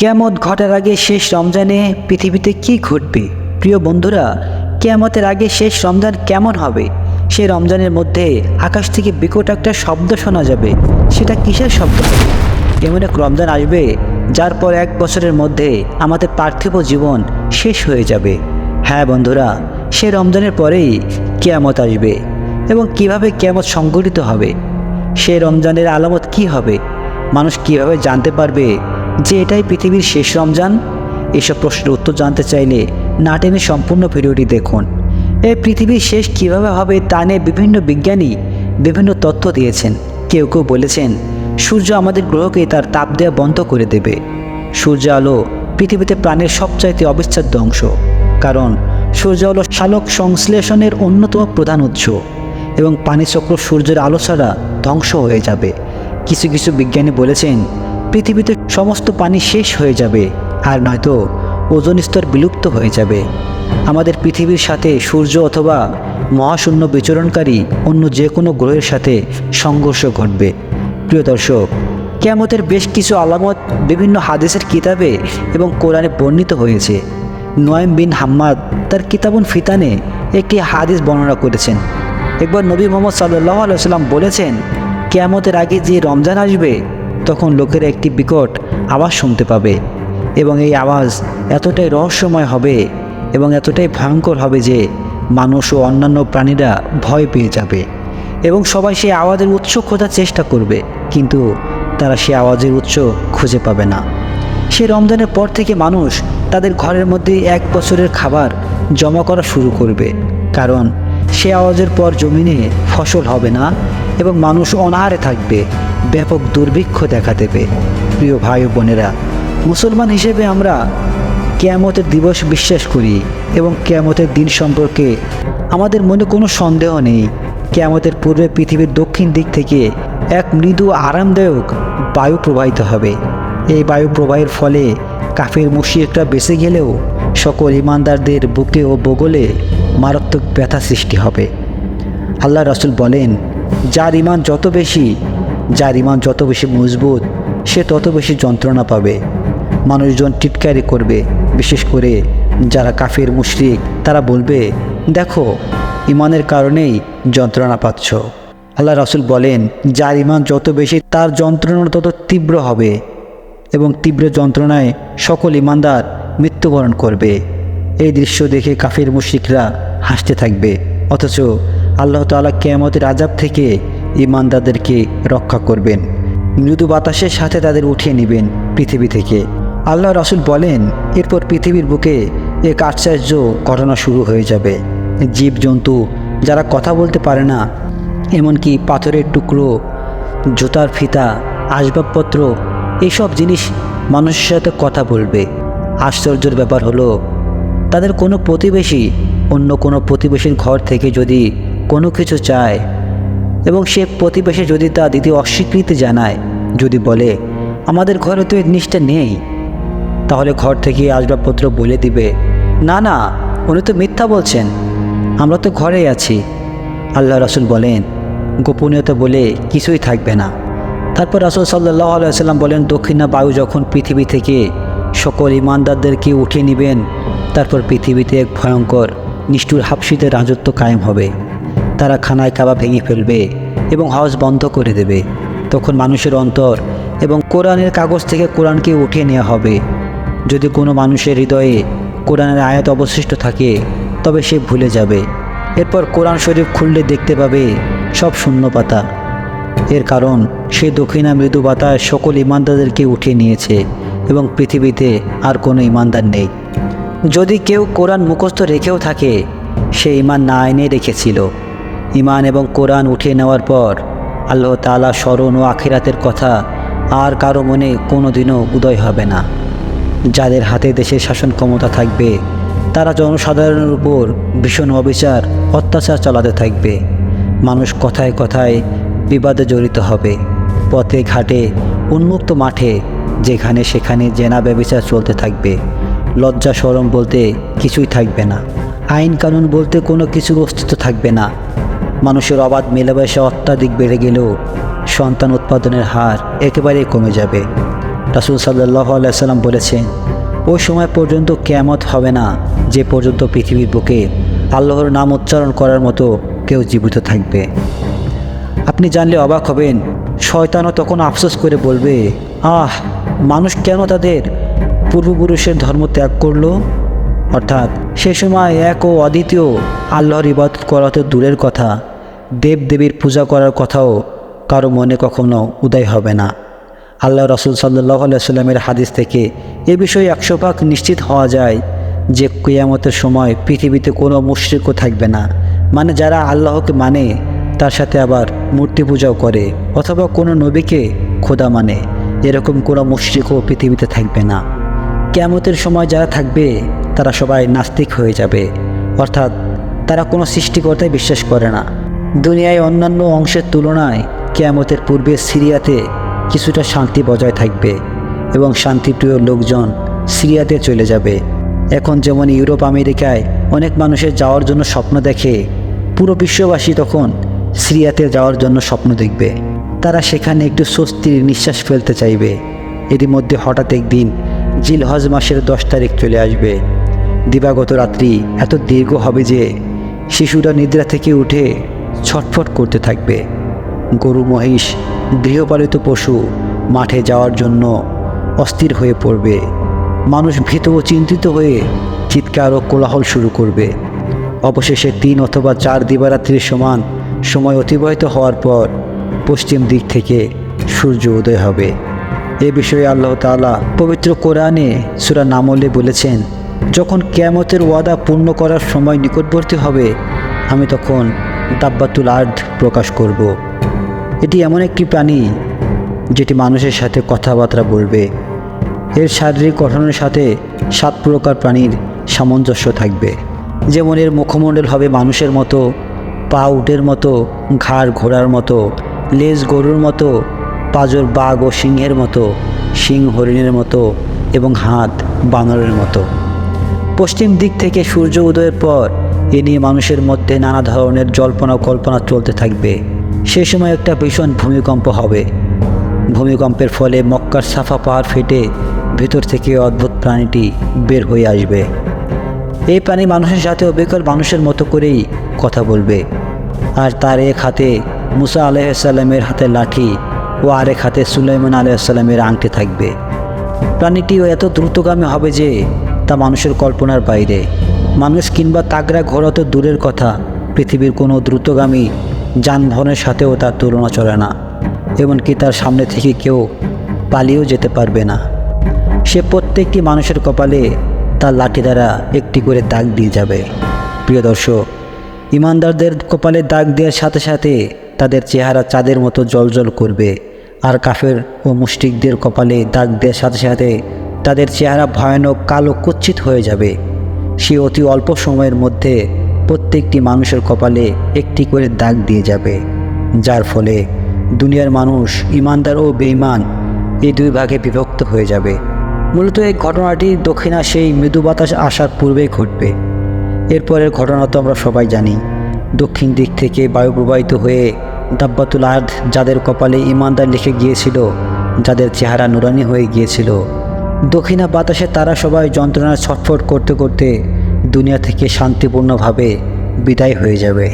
কিয়ামত ঘটার আগে শেষ রমজানে পৃথিবীতে কি ঘটবে? প্রিয় বন্ধুরা, কিয়ামতের আগে শেষ রমজান কেমন হবে? সেই রমজানের মধ্যে আকাশ থেকে বিকট একটা শব্দ শোনা যাবে। সেটা কিসের শব্দ হবে? এমন এক রমজান আসবে যার পর 1 বছরের মধ্যে আমাদের পার্থিব জীবন শেষ হয়ে যাবে। হ্যাঁ বন্ধুরা, সেই রমজানের পরেই কিয়ামত আসবে। এবং কিভাবে কিয়ামত সংঘটিত হবে, সেই রমজানের আলামত কি হবে, মানুষ কিভাবে জানতে পারবে যে এটাই পৃথিবীর শেষ রমজান? এসব প্রশ্নের উত্তর জানতে চাইলে না টেনে সম্পূর্ণ ভিডিওটি দেখুন। এই পৃথিবীর শেষ কিভাবে হবে তা নিয়ে বিভিন্ন বিজ্ঞানী বিভিন্ন তথ্য দিয়েছেন। কেউ কেউ বলেছেন সূর্য আমাদের গ্রহকে তার তাপ দেওয়া বন্ধ করে দেবে। সূর্য আলো পৃথিবীতে প্রাণের সবচাইতে অবিচ্ছেদ্য অংশ, কারণ সূর্য আলো সালোক সংশ্লেষণের অন্যতম প্রধান উৎস এবং পানিচক্র সূর্যের আলো ছাড়া ধ্বংস হয়ে যাবে। কিছু কিছু বিজ্ঞানী বলেছেন পৃথিবীতে সমস্ত পানি শেষ হয়ে যাবে, আর নয়তো ওজোন স্তর বিলুপ্ত হয়ে যাবে। আমাদের পৃথিবীর সাথে সূর্য অথবা মহাশূন্য বিচরণকারী অন্য যে কোনো গ্রহের সাথে সংঘর্ষ ঘটবে। প্রিয় দর্শক, কিয়ামতের বেশ কিছু আলামত বিভিন্ন হাদিসের কিতাবে এবং কোরআনে বর্ণিত হয়েছে। নুয়াইম বিন হাম্মাদ তার কিতাবুন ফিতানে একটি হাদিস বর্ণনা করেছেন। একবার নবী মুহাম্মদ সাল্লাল্লাহু আলাইহি ওয়াসাল্লাম বলেছেন, কিয়ামতের আগে যে রমজান আসবে তখন লোকেরা একটি বিকট আওয়াজ শুনতে পাবে, এবং এই আওয়াজ এতটাই রহস্যময় হবে এবং এতটাই ভয়ঙ্কর হবে যে মানুষ ও অন্যান্য প্রাণীরা ভয় পেয়ে যাবে এবং সবাই সেই আওয়াজের উৎস খোঁজার চেষ্টা করবে, কিন্তু তারা সেই আওয়াজের উৎস খুঁজে পাবে না। সেই রমজানের পর থেকে মানুষ তাদের ঘরের মধ্যে 1 বছরের খাবার জমা করা শুরু করবে, কারণ সে আওয়াজের পর জমিনে ফসল হবে না এবং মানুষ অনাহারে থাকবে, ব্যাপক দুর্ভিক্ষ দেখা দেবে। প্রিয় ভাই ও বোনেরা, মুসলমান হিসেবে আমরা কিয়ামতের দিবস বিশ্বাস করি এবং কিয়ামতের দিন সম্পর্কে আমাদের মনে কোনো সন্দেহ নেই। কিয়ামতের পূর্বে পৃথিবীর দক্ষিণ দিক থেকে এক মৃদু আরামদায়ক বায়ু প্রবাহিত হবে। এই বায়ু প্রবাহের ফলে কাফের মুশরিকরা বেঁচে গেলেও সকল ঈমানদারদের বুকে ও বগলে মারাত্মক ব্যথা সৃষ্টি হবে। আল্লাহ রাসূল বলেন, যার ঈমান যত বেশি মজবুত সে তত বেশি যন্ত্রণা পাবে। মানুষজন টিটকারি করবে, বিশেষ করে যারা কাফের মুশরিক, তারা বলবে, দেখো ঈমানের কারণেই যন্ত্রণা পাচ্ছ। আল্লাহ রাসূল বলেন, যার ঈমান যত বেশি তার যন্ত্রণা তত তীব্র হবে এবং তীব্র যন্ত্রণায় সকল ঈমানদার মৃত্যুবরণ করবে। এই দৃশ্য দেখে কাফের মুশরিকরা হাসতে থাকবে, অথচ আল্লাহ তাআলা কিয়ামতের আযাব থেকে ঈমানদারদেরকে রক্ষা করবেন। মৃদু বাতাসের সাথে তাদের উঠিয়ে নেবেন পৃথিবী থেকে। আল্লাহ রাসূল বলেন, এরপর পৃথিবীর বুকে এক আশ্চর্য ঘটনা শুরু হয়ে যাবে। জীবজন্তু যারা কথা বলতে পারে না, এমনকি পাথরের টুকরো, জুতার ফিতা, আসবাবপত্র, এইসব জিনিস মানুষের সাথে কথা বলবে। আশ্চর্যের ব্যাপার হলো, তাদের কোনো প্রতিবেশী অন্য কোনো প্রতিবেশীর ঘর থেকে যদি কোনো কিছু চায় এবং সে প্রতিবেশী যদি তা দিতে অস্বীকৃতি জানায়, যদি বলে আমাদের ঘরে তো এই জিনিসটা নেই, তাহলে ঘর থেকে আসবাবপত্র বলে দিবে, না না, উনি তো মিথ্যা বলছেন, আমরা তো ঘরেই আছি। আল্লাহ রাসূল বলেন, গোপনীয়তা বলে কিছুই থাকবে না। তারপর রাসূল সাল্লাল্লাহু আলাইহি ওয়াসাল্লাম বলেন, দক্ষিণা বায়ু যখন পৃথিবী থেকে সকল ঈমানদারদেরকে উঠিয়ে নেবেন, তারপর পৃথিবীতে এক ভয়ঙ্কর নিষ্ঠুর হাবশীদের রাজত্ব কায়েম হবে। তারা খানায় কাবা ভেঙে ফেলবে এবং হজ বন্ধ করে দেবে। তখন মানুষের অন্তর এবং কোরআনের কাগজ থেকে কোরআনকে উঠিয়ে নেওয়া হবে। যদি কোনো মানুষের হৃদয়ে কোরআনের আয়াত অবশিষ্ট থাকে তবে সে ভুলে যাবে। এরপর কোরআন শরীফ খুললে দেখতে পাবে সব শূন্য পাতা। এর কারণ সেই দক্ষিণা মৃদু বাতাস সকল ঈমানদারদেরকে উঠিয়ে নিয়েছে এবং পৃথিবীতে আর কোনো ঈমানদার নেই। যদি কেউ কোরআন মুখস্থ রেখেও থাকে, সে ঈমান না এনে রেখেছিল। ঈমান এবং কোরআন উঠিয়ে নেওয়ার পর আল্লাহ তাআলা স্মরণ ও আখিরাতের কথা আর কারো মনে কোনো দিনও উদয় হবে না। যাদের হাতে দেশের শাসন ক্ষমতা থাকবে তারা জনসাধারণের উপর ভীষণ অবিচার অত্যাচার চালাতে থাকবে। মানুষ কথায় কথায় বিবাদে জড়িত হবে। পথে ঘাটে, উন্মুক্ত মাঠে, যেখানে সেখানে জেনা ব্যভিচার চলতে থাকবে। লজ্জা শরম বলতে কিছুই থাকবে না। আইন কানুন বলতে কোনো কিছুর অস্তিত্ব থাকবে না। মানুষের অবাধ মেলামেশা অত্যাধিক বেড়ে গেলেও সন্তান উৎপাদনের হার একেবারেই কমে যাবে। রাসূল সাল্লাল্লাহু আলাইহি সাল্লাম বলেছেন, ওই সময় পর্যন্ত কিয়ামত হবে না যে পর্যন্ত পৃথিবীর বুকে আল্লাহর নাম উচ্চারণ করার মতো কেউ জীবিত থাকবে। আপনি জানলে অবাক হবেন, শয়তানও তখন আফসোস করে বলবে, মানুষ কেন তাদের পূর্বপুরুষের ধর্ম ত্যাগ করলো? অর্থাৎ সে সময় এক ও অদ্বিতীয় আল্লাহর ইবাদত করা তো দূরের কথা, দেবদেবীর পূজা করার কথাও কারো মনে কখনো উদয় হবে না। আল্লাহ রাসূল সাল্লাল্লাহু আলাইহি সাল্লামের হাদিস থেকে এ বিষয়ে 100% নিশ্চিত হওয়া যায় যে কিয়ামতের সময় পৃথিবীতে কোনো মুশরিকও থাকবে না। মানে যারা আল্লাহকে মানে তার সাথে আবার মূর্তি পূজাও করে অথবা কোনো নবীকে খোদা মানে, এরকম কোনো মুশরিকও পৃথিবীতে থাকবে না। কিয়ামতের সময় যারা থাকবে তারা সবাই নাস্তিক হয়ে যাবে, অর্থাৎ তারা কোনো সৃষ্টিকর্তায় বিশ্বাস করে না। দুনিয়ায় অন্যান্য অংশের তুলনায় কিয়ামতের পূর্বে সিরিয়াতে কিছুটা শান্তি বজায় থাকবে এবং শান্তিপ্রিয় লোকজন সিরিয়াতে চলে যাবে। এখন যেমন ইউরোপ আমেরিকায় অনেক মানুষের যাওয়ার জন্য স্বপ্ন দেখে, পুরো বিশ্ববাসী তখন সিরিয়াতে যাওয়ার জন্য স্বপ্ন দেখবে। তারা সেখানে একটু স্বস্তির নিঃশ্বাস ফেলতে চাইবে। এরই মধ্যে হঠাৎ একদিন জিলহজ মাসের 10 তারিখ চলে আসবে। দিবাগত রাত্রি এত দীর্ঘ হবে যে শিশুরা নিদ্রা থেকে উঠে ছটফট করতে থাকবে। গরু মহিষ গৃহপালিত পশু মাঠে যাওয়ার জন্য অস্থির হয়ে পড়বে। মানুষ ভীত ও চিন্তিত হয়ে চিৎকার ও কোলাহল শুরু করবে। অবশেষে 3 অথবা 4 দিবারাত্রির সমান সময় অতিবাহিত হওয়ার পর পশ্চিম দিক থেকে সূর্য উদয় হবে। এ বিষয়ে আল্লাহ তাআলা পবিত্র কোরআনে সূরা নামলে বলেছেন, যখন কিয়ামতের ওয়াদা পূর্ণ করার সময় নিকটবর্তী হবে, আমি তখন দাব্বাতুল আরদ প্রকাশ করব। এটি এমন একটি প্রাণী যেটি মানুষের সাথে কথাবার্তা বলবে। এর শারীরিক গঠনের সাথে 7 প্রকার প্রাণীর সামঞ্জস্য থাকবে। যেমন এর মুখমণ্ডল হবে মানুষের মতো, পা উটের মতো, ঘাড় ঘোড়ার মতো, লেজ গরুর মতো, পাজর বাঘ ও সিংহের মতো, শিং হরিণের মতো এবং হাত বানরের মতো। পশ্চিম দিক থেকে সূর্য উদয়ের পর এ নিয়ে মানুষের মধ্যে নানা ধরনের জল্পনা কল্পনা চলতে থাকবে। সে সময় একটা ভীষণ ভূমিকম্প হবে। ভূমিকম্পের ফলে মক্কার সাফা পাহাড় ফেটে ভেতর থেকে অদ্ভুত প্রাণীটি বের হয়ে আসবে। এই প্রাণী মানুষের সাথে অবিকল মানুষের মতো করেই কথা বলবে। আর তার এক হাতে মুসা আলাইহিস সালামের হাতে লাঠি ও আরেক হাতে সুলাইমান আলাইহিস সালামের আংটি থাকবে। প্রাণীটিও এত দ্রুতগামী হবে যে তা মানুষের কল্পনার বাইরে। মানুষ কিংবা তাগড়া ঘোড়া তো দূরের কথা, পৃথিবীর কোনো দ্রুতগামী যানবাহনের সাথেও তার তুলনা চলে না। এমনকি তার সামনে থেকে কেউ পালিয়েও যেতে পারবে না। সে প্রত্যেকটি মানুষের কপালে তার লাঠি দ্বারা একটি করে দাগ দিয়ে যাবে। প্রিয় দর্শক, ইমানদারদের কপালে দাগ দেওয়ার সাথে সাথে তাদের চেহারা চাঁদের মতো জ্বলজ্বল করবে, আর কাফের ও মুশরিকদের কপালে দাগ দেওয়ার সাথে সাথে তাদের চেহারা ভয়ানক কালো কুৎসিত হয়ে যাবে। সে অতি অল্প সময়ের মধ্যে প্রত্যেকটি মানুষের কপালে একটি করে দাগ দিয়ে যাবে, যার ফলে দুনিয়ার মানুষ ইমানদার ও বেঈমান এই 2 ভাগে বিভক্ত হয়ে যাবে। মূলত এই ঘটনাটি দক্ষিণা সেই মৃদু বাতাস আসার পূর্বেই ঘটবে। এরপরের ঘটনা তো আমরা সবাই জানি। দক্ষিণ দিক থেকে বায়ু প্রবাহিত হয়ে দাব্বাতুল আরদ যাদের কপালে ইমানদার লিখে গিয়েছিল, যাদের চেহারা নুরানি হয়ে গিয়েছিল, দক্ষিণা বাতাসে তারা সবাই যন্ত্রণায় ছটফট করতে করতে দুনিয়া থেকে শান্তিপূর্ণভাবে বিদায় হয়ে যাবে।